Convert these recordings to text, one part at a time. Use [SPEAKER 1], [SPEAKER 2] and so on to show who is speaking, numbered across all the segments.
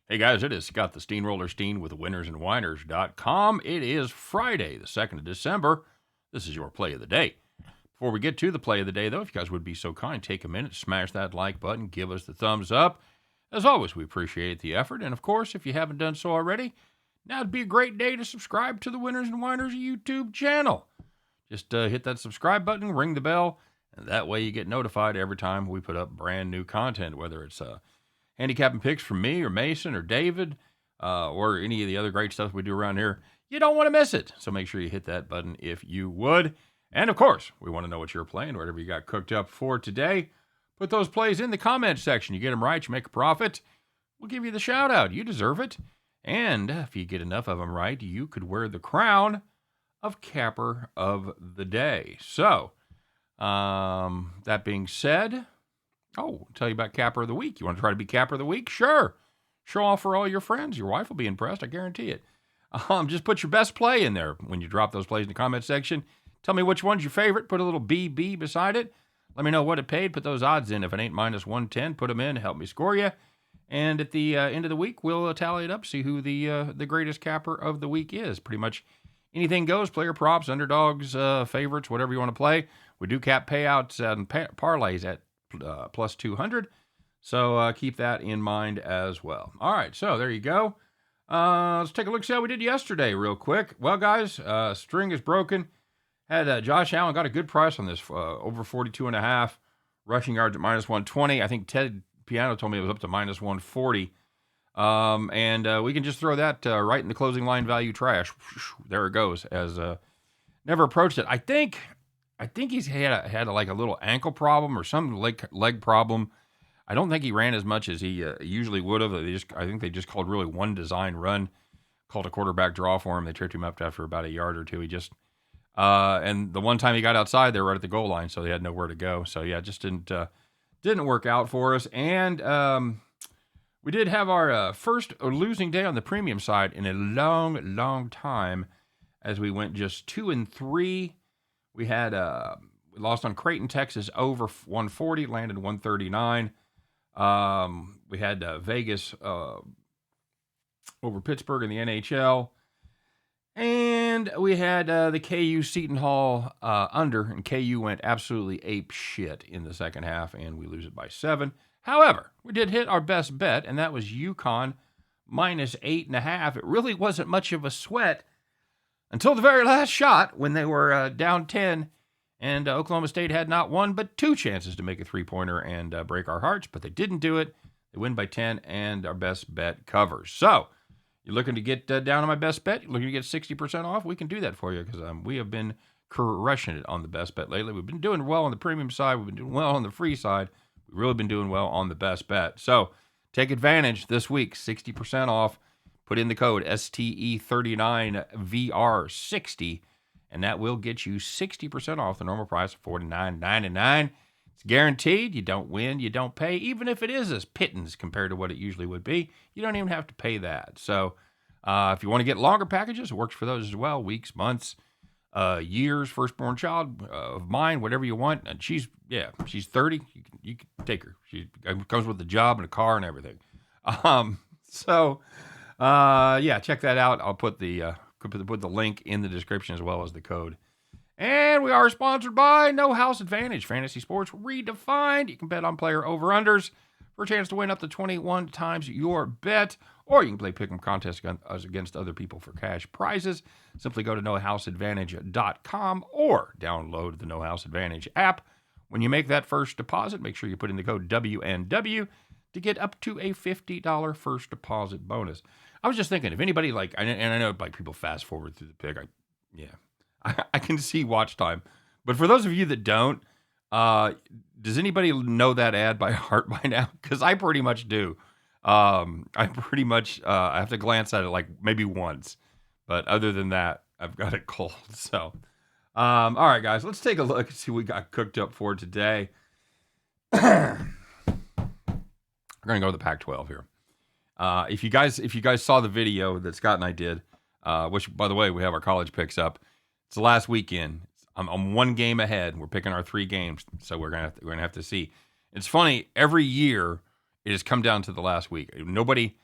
[SPEAKER 1] Hey guys, it is Scott the Steamroller Steehn with winnersandwhiners.com. It is Friday, the 2nd of December. This is your play of the day. Before we get to the play of the day, though, if you guys would be so kind, take a minute, smash that like button, give us the thumbs up. As always, we appreciate the effort. And of course, if you haven't done so already, now would be a great day to subscribe to the Winners and Whiners YouTube channel. Just hit that subscribe button, ring the bell, and that way you get notified every time we put up brand new content, whether it's handicapping picks from me or Mason or David or any of the other great stuff we do around here. You don't want to miss it. So make sure you hit that button if you would. And of course, we want to know what you're playing, whatever you got cooked up for today. Put those plays in the comment section. You get them right, you make a profit. We'll give you the shout out. You deserve it. And if you get enough of them right, you could wear the crown of Capper of the Day. So, that being said, I'll tell you about Capper of the Week. You want to try to be Capper of the Week? Sure. Show off for all your friends. Your wife will be impressed. I guarantee it. Just put your best play in there when you drop those plays in the comment section. Tell me which one's your favorite. Put a little BB beside it. Let me know what it paid. Put those odds in. If it ain't minus 110, put them in. Help me score you. And at the end of the week, we'll tally it up, see who the greatest Capper of the Week is. Pretty much anything goes. Player props, underdogs, favorites, whatever you want to play. We do cap payouts and parlays at plus 200. So keep that in mind as well. All right, so there you go. Let's take a look, see how we did yesterday real quick. Well, guys, string is broken. Had Josh Allen got a good price on this, over 42.5 rushing yards at minus 120. I think Ted Piano told me it was up to minus 140. And we can just throw that right in the closing line value trash. There it goes. As never approached it. I think he's had like a little ankle problem or some leg problem. I don't think he ran as much as he usually would have. I think they just called really one design run, called a quarterback draw for him. They tripped him up after about a yard or two. He just and the one time he got outside, they were right at the goal line, so they had nowhere to go. So yeah, it just didn't work out for us. And we did have our first losing day on the premium side in a long time, as we went just 2-3. We had we lost on Creighton, Texas, over 140, landed 139. We had Vegas over Pittsburgh in the NHL. And we had the KU Seton Hall under, and KU went absolutely ape shit in the second half, and we lose it by 7. However, we did hit our best bet, and that was UConn minus 8.5. It really wasn't much of a sweat until the very last shot when they were down 10, and Oklahoma State had not one but 2 chances to make a three-pointer and break our hearts, but they didn't do it. They win by 10, and our best bet covers. So, you're looking to get down on my best bet? You're looking to get 60% off? We can do that for you because we have been crushing it on the best bet lately. We've been doing well on the premium side. We've been doing well on the free side. We've really been doing well on the best bet. So take advantage this week, 60% off. Put in the code STE39VR60, and that will get you 60% off the normal price of $49.99. It's guaranteed. You don't win, you don't pay. Even if it is a pittance compared to what it usually would be, you don't even have to pay that. So if you want to get longer packages, it works for those as well. Weeks, months, years, firstborn child of mine, whatever you want. And she's 30. You can take her. She comes with a job and a car and everything. Check that out. I'll put the link in the description as well as the code. And we are sponsored by No House Advantage, fantasy sports redefined. You can bet on player over-unders for a chance to win up to 21 times your bet, or you can play pick'em contests against other people for cash prizes. Simply go to nohouseadvantage.com or download the No House Advantage app. When you make that first deposit, make sure you put in the code WNW to get up to a $50 first deposit bonus. I was just thinking, if anybody and I know people fast forward through the pick, I can see watch time. But for those of you that don't, does anybody know that ad by heart by now? Because I pretty much do. I have to glance at it like maybe once. But other than that, I've got it cold. So, all right, guys, let's take a look and see what we got cooked up for today. We're going to go to the Pac-12 here. If you guys saw the video that Scott and I did, which, by the way, we have our college picks up. It's the last weekend. I'm one game ahead. We're picking our 3 games, so we're gonna have to see. It's funny. Every year, it has come down to the last week. Nobody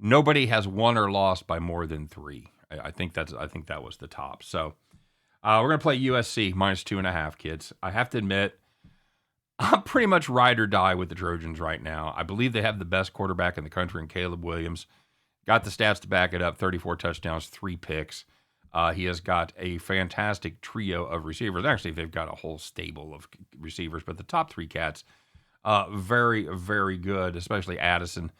[SPEAKER 1] nobody has won or lost by more than 3. I think that was the top. So we're gonna play USC -2.5, kids. I have to admit, I'm pretty much ride or die with the Trojans right now. I believe they have the best quarterback in the country in Caleb Williams. Got the stats to back it up: 34 touchdowns, 3 picks. He has got a fantastic trio of receivers. Actually, they've got a whole stable of receivers, but the top 3 cats, very, very good, especially Addison.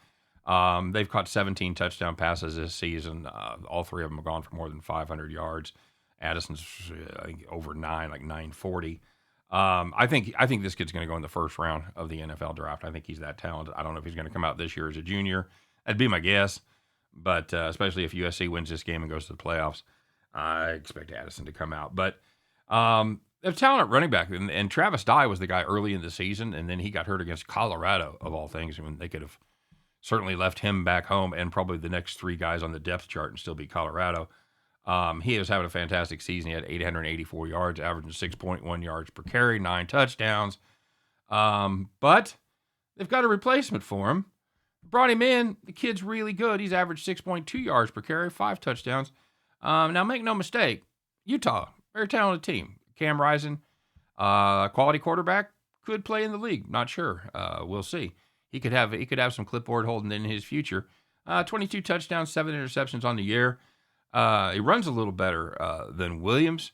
[SPEAKER 1] They've caught 17 touchdown passes this season. All 3 of them have gone for more than 500 yards. Addison's I think over 9, like 940. I think this kid's going to go in the first round of the NFL draft. I think he's that talented. I don't know if he's going to come out this year as a junior. That'd be my guess. But especially if USC wins this game and goes to the playoffs, I expect Addison to come out. But they have talent at running back. And Travis Dye was the guy early in the season, and then he got hurt against Colorado, of all things. I mean, they could have certainly left him back home and probably the next 3 guys on the depth chart and still beat Colorado. He was having a fantastic season. He had 884 yards, averaging 6.1 yards per carry, 9 touchdowns. But they've got a replacement for him. Brought him in. The kid's really good. He's averaged 6.2 yards per carry, 5 touchdowns. Now, make no mistake, Utah, very talented team. Cam Rising, quality quarterback, could play in the league. Not sure. We'll see. He could have some clipboard holding in his future. 22 touchdowns, 7 interceptions on the year. He runs a little better than Williams,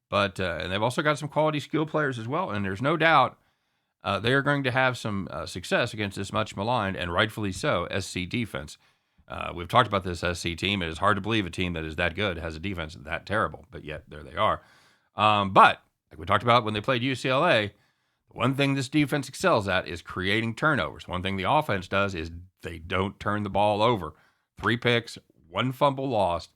[SPEAKER 1] but and they've also got some quality skill players as well. And there's no doubt they are going to have some success against this much maligned, and rightfully so, SC defense. We've talked about this SC team. It is hard to believe a team that is that good has a defense that terrible, but yet there they are. But like we talked about when they played UCLA, the one thing this defense excels at is creating turnovers. One thing the offense does is they don't turn the ball over. 3 picks, 1 fumble lost,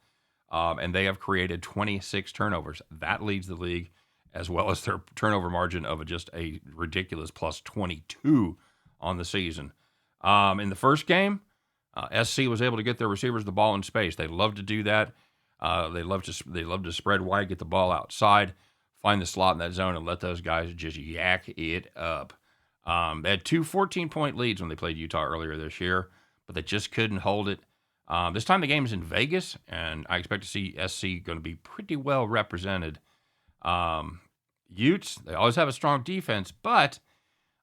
[SPEAKER 1] and they have created 26 turnovers. That leads the league, as well as their turnover margin of just a ridiculous plus 22 on the season. In the first game, SC was able to get their receivers the ball in space. They love to do that. They love to spread wide, get the ball outside, find the slot in that zone, and let those guys just yak it up. They had 2 14-point leads when they played Utah earlier this year, but they just couldn't hold it. This time the game is in Vegas, and I expect to see SC going to be pretty well represented. Utes, they always have a strong defense, but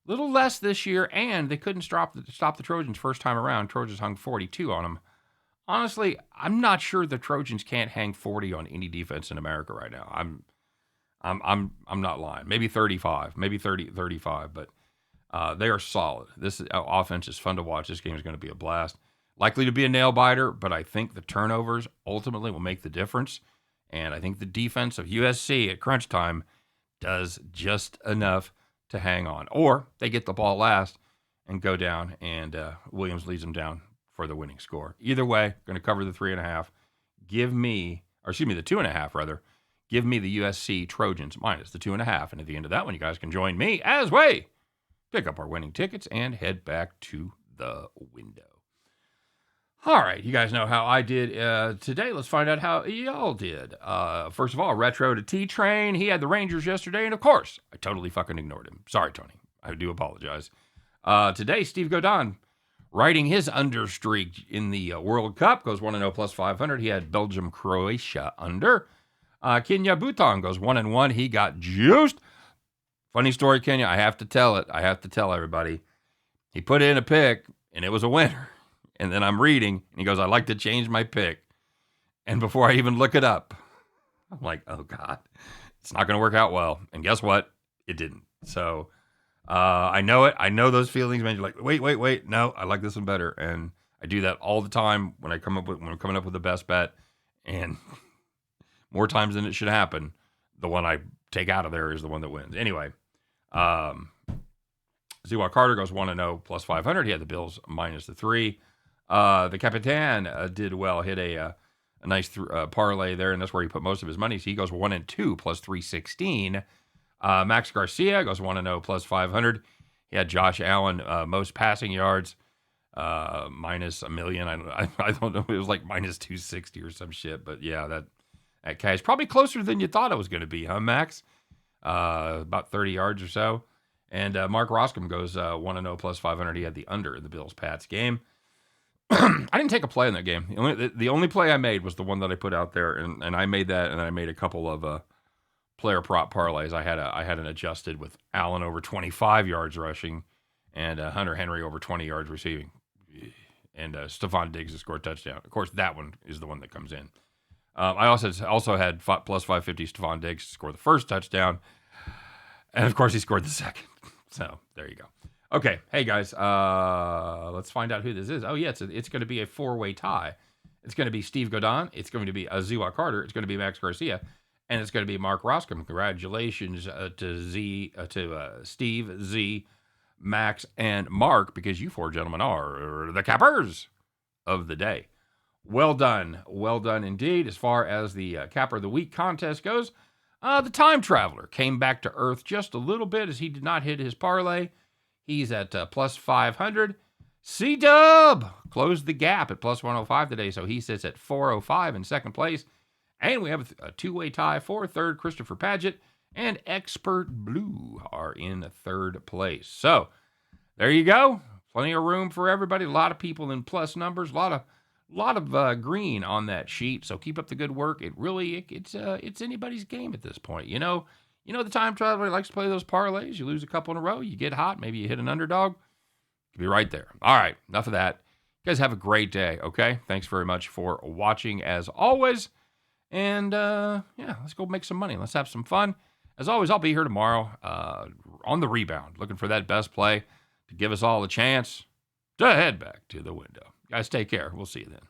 [SPEAKER 1] a little less this year, and they couldn't stop the Trojans first time around. Trojans hung 42 on them. Honestly, I'm not sure the Trojans can't hang 40 on any defense in America right now. I'm not lying. Maybe 35, maybe 35, but they are solid. This offense is fun to watch. This game is going to be a blast. Likely to be a nail biter, but I think the turnovers ultimately will make the difference. And I think the defense of USC at crunch time does just enough to hang on. Or they get the ball last and go down, and Williams leads them down for the winning score. Either way, going to cover the 3.5. The 2.5 rather. Give me the USC Trojans minus the 2.5. And at the end of that one, you guys can join me as we pick up our winning tickets and head back to the window. All right, you guys know how I did today. Let's find out how y'all did. First of all, retro to T-Train. He had the Rangers yesterday, and of course, I totally fucking ignored him. Sorry, Tony. I do apologize. Today, Steve Godin, riding his under streak in the World Cup, goes 1-0 plus 500. He had Belgium-Croatia under. Kenya Bhutan goes 1-1. He got juiced. Funny story, Kenya. I have to tell it. I have to tell everybody. He put in a pick, and it was a winner. And then I'm reading, and he goes, I'd like to change my pick. And before I even look it up, I'm like, oh, God, it's not going to work out well. And guess what? It didn't. So I know it. I know those feelings, man. You're like, wait. No, I like this one better. And I do that all the time when I'm coming up with the best bet. And more times than it should happen, the one I take out of there is the one that wins. Anyway, Ziwa Carter goes 1-0 plus 500. He had the Bills minus the 3. The Capitan did well, hit a nice parlay there, and that's where he put most of his money. So he goes 1-2 plus 316. Max Garcia goes 1-0 plus 500. He had Josh Allen most passing yards minus $1 million. I don't know. It was like minus 260 or some shit. But yeah, that cash probably closer than you thought it was going to be, huh, Max? About 30 yards or so. And Mark Roscom goes 1-0 plus 500. He had the under in the Bills-Pats game. I didn't take a play in that game. The only play I made was the one that I put out there, and I made that, and then I made a couple of player prop parlays. I had an adjusted with Allen over 25 yards rushing, and Hunter Henry over 20 yards receiving, and Stephon Diggs to score a touchdown. Of course, that one is the one that comes in. I also had plus 550 Stephon Diggs to score the first touchdown, and of course he scored the second. So there you go. Okay, hey guys, let's find out who this is. Oh yeah, it's going to be a 4-way tie. It's going to be Steve Godin. It's going to be Azua Carter. It's going to be Max Garcia, and it's going to be Mark Roscom. Congratulations to Steve, Z, Max, and Mark, because you four gentlemen are the cappers of the day. Well done indeed. As far as the Capper of the Week contest goes, the time traveler came back to earth just a little bit as he did not hit his parlay. He's at plus 500. C-Dub closed the gap at plus 105 today, so he sits at 405 in second place. And we have a 2-way tie for third. Christopher Paget and Expert Blue are in third place. So there you go. Plenty of room for everybody. A lot of people in plus numbers. A lot of green on that sheet. So keep up the good work. It's anybody's game at this point. You know the time traveler likes to play those parlays. You lose a couple in a row, you get hot, maybe you hit an underdog. You'll be right there. All right, enough of that. You guys have a great day, okay? Thanks very much for watching as always. And let's go make some money. Let's have some fun. As always, I'll be here tomorrow on the rebound, looking for that best play to give us all a chance to head back to the window. Guys, take care. We'll see you then.